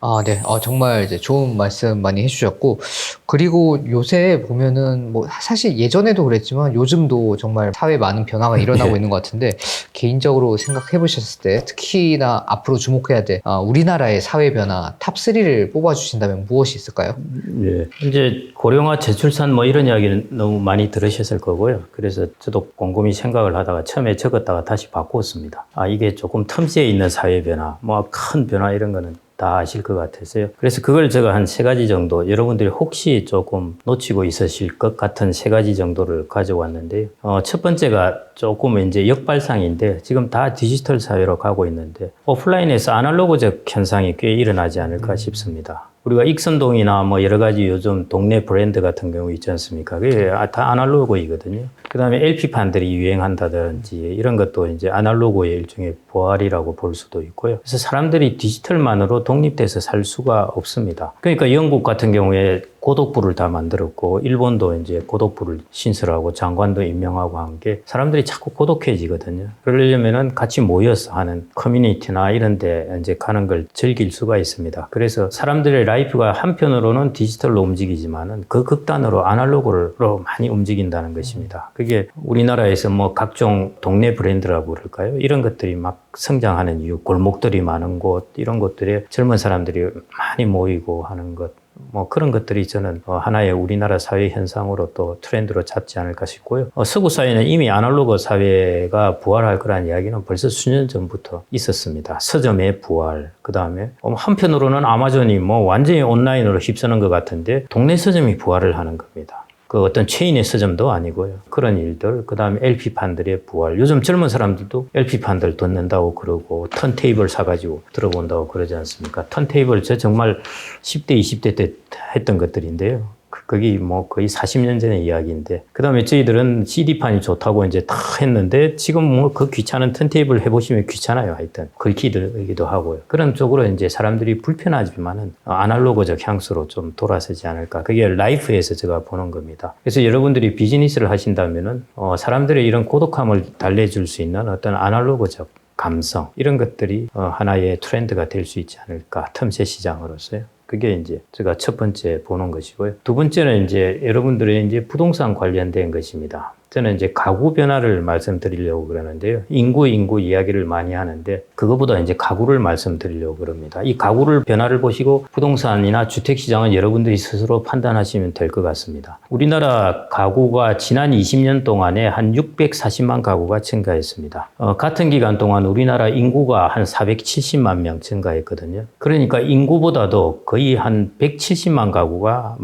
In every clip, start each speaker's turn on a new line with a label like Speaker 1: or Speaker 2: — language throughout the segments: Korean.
Speaker 1: 아, 네. 정말 이제 좋은 말씀 많이 해주셨고, 그리고 요새 보면은 뭐 사실 예전에도 그랬지만 요즘도 정말 사회에 많은 변화가 일어나고
Speaker 2: 예.
Speaker 1: 있는 것 같은데, 개인적으로 생각해 보셨을 때 특히나 앞으로 주목해야 될 우리나라의 사회 변화 탑3를 뽑아주신다면 무엇이 있을까요?
Speaker 2: 예. 이제 고령화 저출산 뭐 이런 이야기는 너무 많이 들으셨을 거고요. 그래서 저도 곰곰이 생각을 하다가 처음에 적었다가 다시 바꿨습니다. 이게 조금 틈새에 있는 사회 변화, 뭐 큰 변화 이런 거는 다 아실 것 같아서요. 그래서 그걸 제가 한 3가지 정도, 여러분들이 혹시 조금 놓치고 있으실 것 같은 3가지 정도를 가져왔는데요. 첫 번째가 조금 이제 역발상인데, 지금 다 디지털 사회로 가고 있는데 오프라인에서 아날로그적 현상이 꽤 일어나지 않을까 싶습니다. 우리가 익선동이나 뭐 여러 가지 요즘 동네 브랜드 같은 경우 있지 않습니까? 그게 다 아날로그이거든요. 그 다음에 LP판들이 유행한다든지 이런 것도 이제 아날로그의 일종의 부활이라고 볼 수도 있고요. 그래서 사람들이 디지털만으로 독립돼서 살 수가 없습니다. 그러니까 영국 같은 경우에 고독부를 다 만들었고, 일본도 이제 고독부를 신설하고 장관도 임명하고 한 게 사람들이 자꾸 고독해지거든요. 그러려면은 같이 모여서 하는 커뮤니티나 이런 데 이제 가는 걸 즐길 수가 있습니다. 그래서 사람들의 라이프가 한편으로는 디지털로 움직이지만은 그 극단으로 아날로그로 많이 움직인다는 것입니다. 그게 우리나라에서 뭐 각종 동네 브랜드라고 그럴까요? 이런 것들이 막 성장하는 이유, 골목들이 많은 곳, 이런 곳들에 젊은 사람들이 많이 모이고 하는 것, 뭐 그런 것들이 저는 하나의 우리나라 사회 현상으로 또 트렌드로 잡지 않을까 싶고요. 서구 사회는 이미 아날로그 사회가 부활할 거라는 이야기는 벌써 수년 전부터 있었습니다. 서점의 부활, 그 다음에 한편으로는 아마존이 뭐 완전히 온라인으로 휩쓰는 것 같은데 동네 서점이 부활을 하는 겁니다. 그 어떤 체인의 서점도 아니고요. 그런 일들, 그 다음에 LP판들의 부활. 요즘 젊은 사람들도 LP판들 듣는다고 그러고 턴테이블 사가지고 들어본다고 그러지 않습니까? 턴테이블 저 정말 10대, 20대 때 했던 것들인데요. 거기 뭐 거의 40년 전의 이야기인데, 그 다음에 저희들은 CD판이 좋다고 이제 다 했는데, 지금 뭐 그 귀찮은 턴테이블 해보시면 귀찮아요. 하여튼 긁히기도 하고요. 그런 쪽으로 이제 사람들이 불편하지만은 아날로그적 향수로 좀 돌아서지 않을까. 그게 라이프에서 제가 보는 겁니다. 그래서 여러분들이 비즈니스를 하신다면은 사람들의 이런 고독함을 달래줄 수 있는 어떤 아날로그적 감성, 이런 것들이 하나의 트렌드가 될 수 있지 않을까. 틈새 시장으로서요. 그게 이제 제가 첫 번째 보는 것이고요. 두 번째는 이제 여러분들의 이제 부동산 관련된 것입니다. 저는 이제 가구 변화를 말씀드리려고 그러는데요. 인구 이야기를 많이 하는데, 그거보다 이제 가구를 말씀드리려고 그럽니다. 이 가구를 변화를 보시고 부동산이나 주택시장은 여러분들이 스스로 판단하시면 될 것 같습니다. 우리나라 가구가 지난 20년 동안에 한 640만 가구가 증가했습니다. 같은 기간 동안 우리나라 인구가 한 470만 명 증가했거든요. 그러니까 인구보다도 거의 한 170만 가구가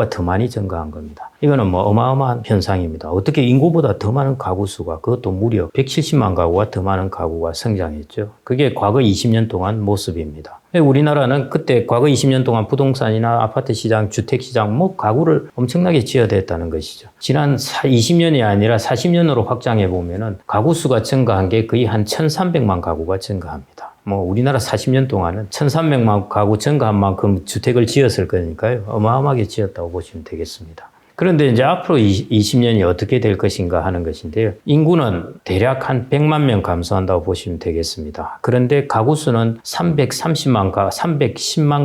Speaker 2: 더 많이 증가한 겁니다. 이거는 뭐 어마어마한 현상입니다. 어떻게 인구보다 더 많은 가구 수가, 그것도 무려 170만 가구가 더 많은 가구가 성장했죠. 그게 과거 20년 동안 모습입니다. 우리나라는 그때 과거 20년 동안 부동산이나 아파트 시장, 주택 시장, 뭐 가구를 엄청나게 지어댔다는 것이죠. 지난 20년이 아니라 40년으로 확장해 보면은 가구 수가 증가한 게 거의 한 1,300만 가구가 증가합니다. 뭐 우리나라 40년 동안은 1,300만 가구 증가한 만큼 주택을 지었을 거니까요. 어마어마하게 지었다고 보시면 되겠습니다. 그런데 이제 앞으로 20년이 어떻게 될 것인가 하는 것인데요. 인구는 대략 한 100만 명 감소한다고 보시면 되겠습니다. 그런데 가구 수는 310만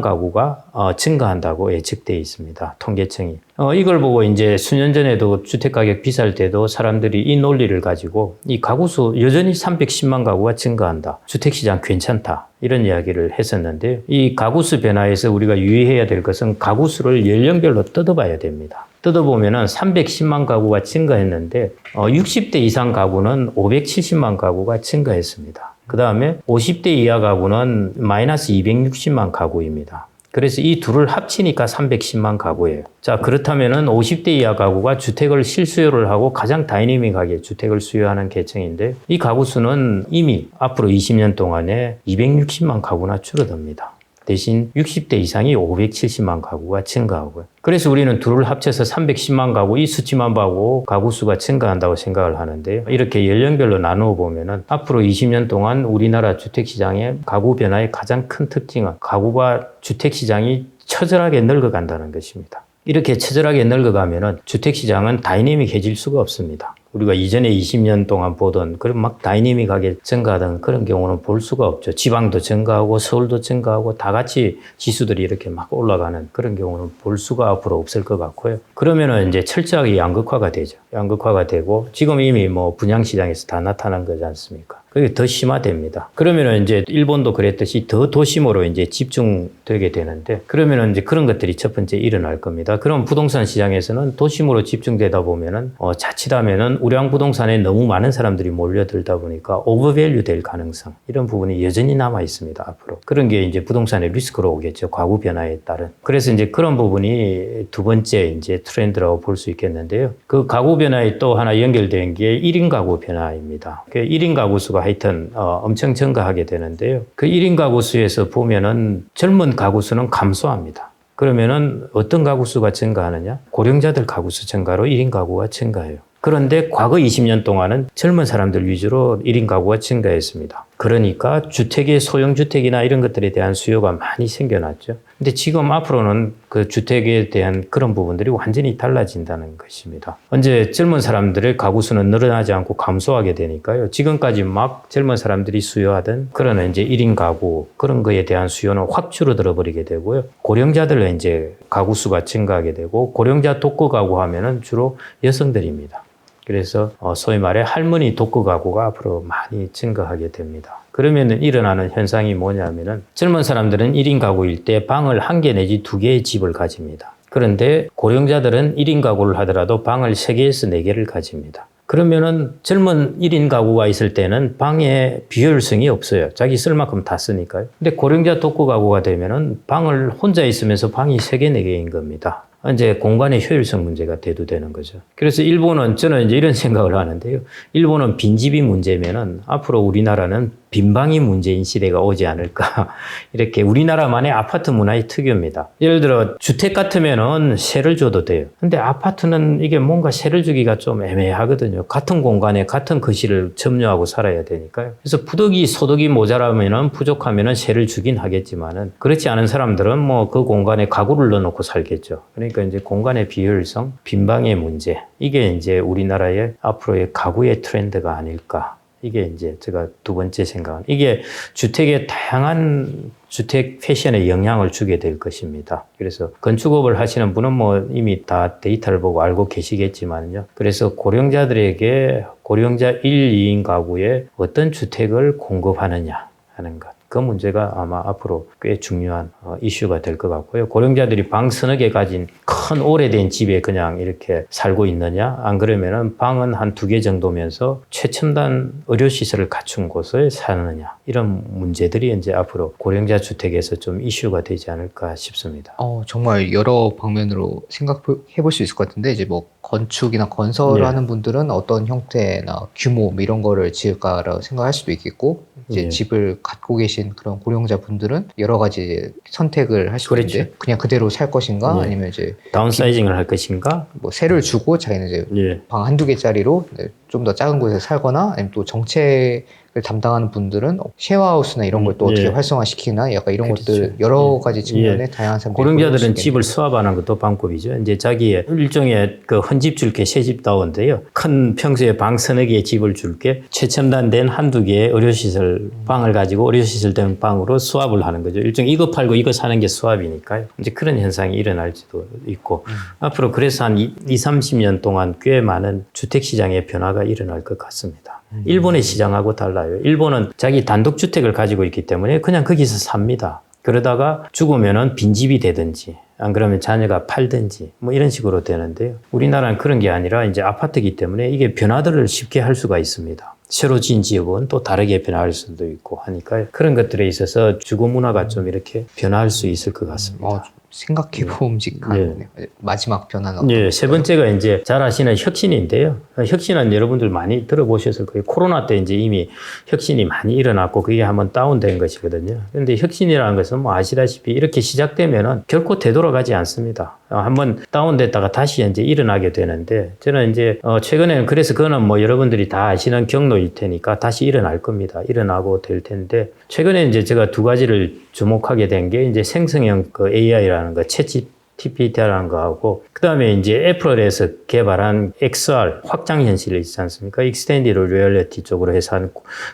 Speaker 2: 가구가 증가한다고 예측되어 있습니다. 통계청이. 이걸 보고 이제 수년 전에도 주택가격 비쌀 때도 사람들이 이 논리를 가지고 이 가구 수 여전히 310만 가구가 증가한다. 주택시장 괜찮다. 이런 이야기를 했었는데요. 이 가구수 변화에서 우리가 유의해야 될 것은 가구수를 연령별로 뜯어봐야 됩니다. 뜯어보면은 310만 가구가 증가했는데 60대 이상 가구는 570만 가구가 증가했습니다. 그 다음에 50대 이하 가구는 마이너스 260만 가구입니다. 그래서 이 둘을 합치니까 310만 가구예요. 자, 그렇다면은 50대 이하 가구가 주택을 실수요를 하고 가장 다이내믹하게 주택을 수요하는 계층인데, 이 가구 수는 이미 앞으로 20년 동안에 260만 가구나 줄어듭니다. 대신 60대 이상이 570만 가구가 증가하고요. 그래서 우리는 둘을 합쳐서 310만 가구, 이 수치만 보고 가구 수가 증가한다고 생각을 하는데요. 이렇게 연령별로 나누어 보면은 앞으로 20년 동안 우리나라 주택시장의 가구 변화의 가장 큰 특징은 가구가 주택시장이 처절하게 늙어간다는 것입니다. 이렇게 처절하게 늙어가면은 주택시장은 다이내믹해질 수가 없습니다. 우리가 이전에 20년 동안 보던 그런 막 다이내믹하게 증가하던 그런 경우는 볼 수가 없죠. 지방도 증가하고 서울도 증가하고 다 같이 지수들이 이렇게 막 올라가는 그런 경우는 볼 수가 앞으로 없을 것 같고요. 그러면은 이제 철저하게 양극화가 되죠. 양극화가 되고 지금 이미 뭐 분양시장에서 다 나타난 거지 않습니까? 그게 더 심화됩니다. 그러면은 이제 일본도 그랬듯이 더 도심으로 이제 집중되게 되는데 그러면은 이제 그런 것들이 첫 번째 일어날 겁니다. 그럼 부동산 시장에서는 도심으로 집중되다 보면은 자칫하면은 우량 부동산에 너무 많은 사람들이 몰려들다 보니까 오버밸류 될 가능성 이런 부분이 여전히 남아 있습니다. 앞으로 그런 게 이제 부동산의 리스크로 오겠죠. 가구 변화에 따른. 그래서 이제 그런 부분이 두 번째 이제 트렌드라고 볼 수 있겠는데요. 그 가구 변화에 또 하나 연결된 게 1인 가구 변화입니다. 그 1인 가구 수가 하여튼 엄청 증가하게 되는데요. 그 1인 가구 수에서 보면은 젊은 가구 수는 감소합니다. 그러면은 어떤 가구 수가 증가하느냐? 고령자들 가구 수 증가로 1인 가구가 증가해요. 그런데 과거 20년 동안은 젊은 사람들 위주로 1인 가구가 증가했습니다. 그러니까 주택의 소형주택이나 이런 것들에 대한 수요가 많이 생겨났죠. 근데 지금 앞으로는 그 주택에 대한 그런 부분들이 완전히 달라진다는 것입니다. 언제 젊은 사람들의 가구 수는 늘어나지 않고 감소하게 되니까요. 지금까지 막 젊은 사람들이 수요하던 그런 이제 1인 가구 그런 거에 대한 수요는 확 줄어들어 버리게 되고요. 고령자들은 이제 가구 수가 증가하게 되고 고령자 독거 가구 하면은 주로 여성들입니다. 그래서 소위 말해 할머니 독거 가구가 앞으로 많이 증가하게 됩니다. 그러면 일어나는 현상이 뭐냐면은 젊은 사람들은 1인 가구일 때 방을 1개 내지 2개의 집을 가집니다. 그런데 고령자들은 1인 가구를 하더라도 방을 3개에서 4개를 가집니다. 그러면은 젊은 1인 가구가 있을 때는 방에 비효율성이 없어요. 자기 쓸 만큼 다 쓰니까요. 근데 고령자 독거 가구가 되면은 방을 혼자 있으면서 방이 3개, 4개인 겁니다. 이제 공간의 효율성 문제가 대두되는 거죠. 그래서 일본은 저는 이제 이런 생각을 하는데요. 일본은 빈집이 문제면은 앞으로 우리나라는 빈방이 문제인 시대가 오지 않을까. 이렇게 우리나라만의 아파트 문화의 특유입니다. 예를 들어 주택 같으면은 세를 줘도 돼요. 근데 아파트는 이게 뭔가 세를 주기가 좀 애매하거든요. 같은 공간에 같은 거실을 점유하고 살아야 되니까요. 그래서 소득이 모자라면은 부족하면은 세를 주긴 하겠지만은 그렇지 않은 사람들은 뭐 그 공간에 가구를 넣어놓고 살겠죠. 그러니까 이제 공간의 비효율성, 빈방의 문제. 이게 이제 우리나라의 앞으로의 가구의 트렌드가 아닐까. 이게 이제 제가 두 번째 생각은 이게 주택의 다양한 주택 패션에 영향을 주게 될 것입니다. 그래서 건축업을 하시는 분은 뭐 이미 다 데이터를 보고 알고 계시겠지만요. 그래서 고령자들에게 고령자 1, 2인 가구에 어떤 주택을 공급하느냐 하는 것. 그 문제가 아마 앞으로 꽤 중요한 이슈가 될 것 같고요. 고령자들이 방 서너 개 가진 큰 오래된 집에 그냥 이렇게 살고 있느냐? 안 그러면은 방은 한 2개 정도면서 최첨단 의료시설을 갖춘 곳에 사느냐? 이런 문제들이 이제 앞으로 고령자 주택에서 좀 이슈가 되지 않을까 싶습니다.
Speaker 1: 정말 여러 방면으로 생각해 볼 수 있을 것 같은데, 이제 뭐 건축이나 건설을
Speaker 2: 네.
Speaker 1: 하는 분들은 어떤 형태나 규모 뭐 이런 거를 지을까라고 생각할 수도 있겠고, 이제
Speaker 2: 네.
Speaker 1: 집을 갖고 계신 그런 고령자 분들은 여러 가지 선택을 할 수도
Speaker 2: 그렇죠.
Speaker 1: 있는데, 그냥 그대로 살 것인가,
Speaker 2: 네.
Speaker 1: 아니면 이제
Speaker 2: 다운사이징을 할 것인가?
Speaker 1: 뭐 세를 주고 자기는 이제
Speaker 2: 예.
Speaker 1: 방 한두 개짜리로 좀 더 작은 곳에 살거나, 아니면 또 정책을 담당하는 분들은 쉐어하우스나 이런 걸 또 어떻게
Speaker 2: 예.
Speaker 1: 활성화시키나, 약간 이런
Speaker 2: 그렇죠.
Speaker 1: 것들 여러
Speaker 2: 예.
Speaker 1: 가지 측면에 다양한 사람들이
Speaker 2: 고령자들은 집을 수합하는 것도 방법이죠. 이제 자기의 일종의 그 헌집 줄게 새집 다운데요. 큰 평소에 방 서너 개의 집을 줄게 최첨단된 한두 개의 의료시설 방을 가지고 의료시설 된 방으로 수합을 하는 거죠. 일종의 이거 팔고 이거 사는 게 수합이니까요. 이제 그런 현상이 일어날지도 있고 앞으로 그래서 한 30년 동안 꽤 많은 주택시장의 변화가 일어날 것 같습니다. 일본의 시장하고 달라요. 일본은 자기 단독주택을 가지고 있기 때문에 그냥 거기서 삽니다. 그러다가 죽으면은 빈집이 되든지 안 그러면 자녀가 팔든지 뭐 이런 식으로 되는데요. 우리나라는 그런 게 아니라 이제 아파트이기 때문에 이게 변화들을 쉽게 할 수가 있습니다. 새로 지은 지역은 또 다르게 변화할 수도 있고 하니까 그런 것들에 있어서 주거 문화가 좀 이렇게 변화할 수 있을 것 같습니다.
Speaker 1: 생각해봄직한 마지막 변화는 어떤
Speaker 2: 예, 세 번째가 이제 잘 아시는 혁신인데요. 혁신은 여러분들 많이 들어보셨을 거예요. 코로나 때 이제 이미 혁신이 많이 일어났고 그게 한번 다운된 것이거든요. 그런데 혁신이라는 것은 뭐 아시다시피 이렇게 시작되면은 결코 되돌아가지 않습니다. 한번 다운됐다가 다시 이제 일어나게 되는데 저는 이제 최근에는 그래서 그거는 뭐 여러분들이 다 아시는 경로일 테니까 다시 일어날 겁니다. 일어나고 될 텐데 최근에 이제 제가 두 가지를 주목하게 된 게 이제 생성형 그 AI라는 거, 챗GPT라는 거하고 그다음에 이제 애플에서 개발한 XR 확장 현실 있지 않습니까? 익스텐디드 리얼리티 쪽으로 해서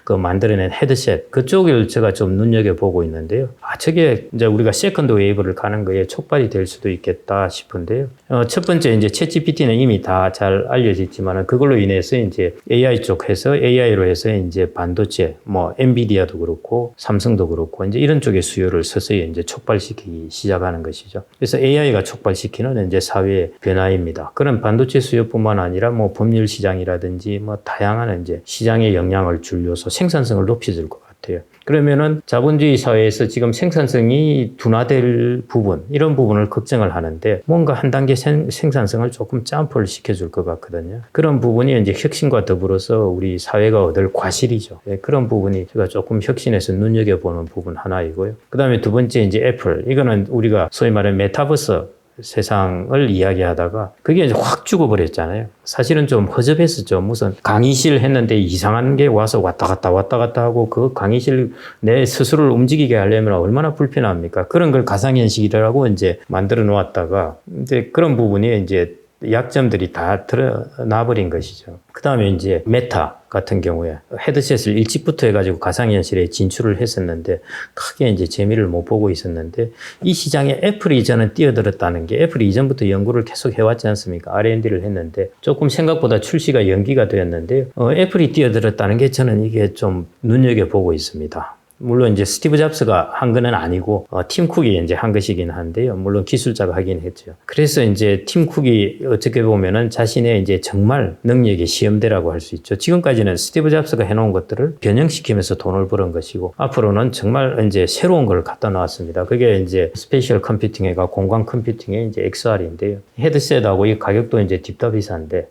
Speaker 2: 그 만들어낸 헤드셋 그쪽을 제가 좀 눈여겨 보고 있는데요. 저게 이제 우리가 세컨드 웨이브를 가는 거에 촉발이 될 수도 있겠다 싶은데요. 첫 번째 이제 챗GPT는 이미 다 잘 알려졌지만은 그걸로 인해서 이제 AI 쪽에서 AI로 해서 이제 반도체 뭐 엔비디아도 그렇고 삼성도 그렇고 이제 이런 쪽의 수요를 서서히 이제 촉발시키기 시작하는 것이죠. 그래서 AI가 촉발시키는 이제 사회의 변화입니다. 그런 반도체 수요뿐만 아니라 뭐 법률 시장이라든지 뭐 다양한 이제 시장에 영향을 줄 요소, 생산성을 높여줄 것 같아요. 그러면은 자본주의 사회에서 지금 생산성이 둔화될 부분, 이런 부분을 걱정을 하는데 뭔가 한 단계 생산성을 조금 점프를 시켜줄 것 같거든요. 그런 부분이 이제 혁신과 더불어서 우리 사회가 얻을 과실이죠. 그런 부분이 제가 조금 혁신에서 눈여겨보는 부분 하나이고요. 그 다음에 두 번째 이제 애플. 이거는 우리가 소위 말하는 메타버스 세상을 이야기하다가 그게 이제 확 죽어버렸잖아요. 사실은 좀 허접했었죠. 무슨 강의실 했는데 이상한 게 와서 왔다 갔다 하고 그 강의실 내 스스로를 움직이게 하려면 얼마나 불편합니까? 그런 걸 가상현실이라고 이제 만들어 놓았다가 이제 그런 부분이 이제 약점들이 다 드러나 버린 것이죠. 그 다음에 이제 메타 같은 경우에 헤드셋을 일찍부터 해가지고 가상현실에 진출을 했었는데 크게 이제 재미를 못 보고 있었는데 이 시장에 애플이 저는 뛰어들었다는 게 애플이 이전부터 연구를 계속 해왔지 않습니까? R&D를 했는데 조금 생각보다 출시가 연기가 되었는데 애플이 뛰어들었다는 게 저는 이게 좀 눈여겨보고 있습니다. 물론 이제 스티브 잡스가 한 거는 아니고 팀 쿡이 이제 한 것이긴 한데요. 물론 기술자가 하긴 했죠. 그래서 이제 팀 쿡이 어떻게 보면은 자신의 이제 정말 능력의 시험대라고 할 수 있죠. 지금까지는 스티브 잡스가 해놓은 것들을 변형시키면서 돈을 버는 것이고 앞으로는 정말 이제 새로운 걸 갖다 놨습니다. 그게 이제 스페셜 컴퓨팅회가 공간 컴퓨팅의 이제 XR인데요. 헤드셋하고 이 가격도 이제 딥다 비싼데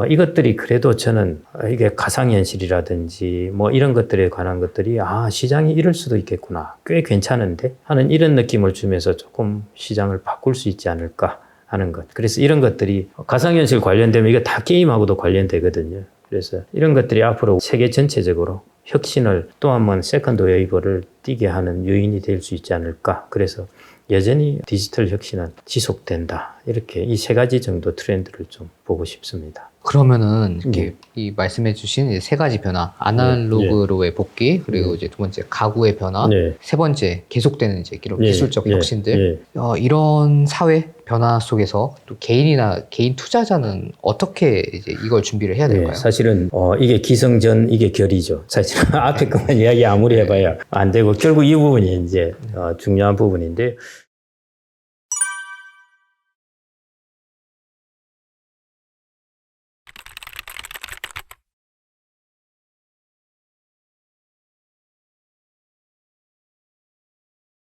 Speaker 2: 이것들이 그래도 저는 이게 가상현실이라든지 뭐 이런 것들에 관한 것들이 시장이 이럴 수도 있겠구나. 꽤 괜찮은데 하는 이런 느낌을 주면서 조금 시장을 바꿀 수 있지 않을까 하는 것. 그래서 이런 것들이 가상현실 관련되면 이게 다 게임하고도 관련되거든요. 그래서 이런 것들이 앞으로 세계 전체적으로 혁신을 또 한 번 세컨드 웨이브를 띄게 하는 요인이 될 수 있지 않을까. 그래서 여전히 디지털 혁신은 지속된다. 이렇게 이 세 가지 정도 트렌드를 좀 보고 싶습니다.
Speaker 1: 그러면은 이렇게 이 말씀해주신 세 가지 변화, 아날로그로의 복귀, 그리고 이제 두 번째 가구의 변화, 세 번째 계속되는 이제 이런 기술적 혁신들, 이런 사회 변화 속에서 또 개인 투자자는 어떻게 이제 이걸 준비를 해야 될까요?
Speaker 2: 사실은 이게 기성전 이게 결이죠. 사실 앞에 것만 이야기 아무리 해봐야 안 되고 결국 이 부분이 이제 중요한 부분인데.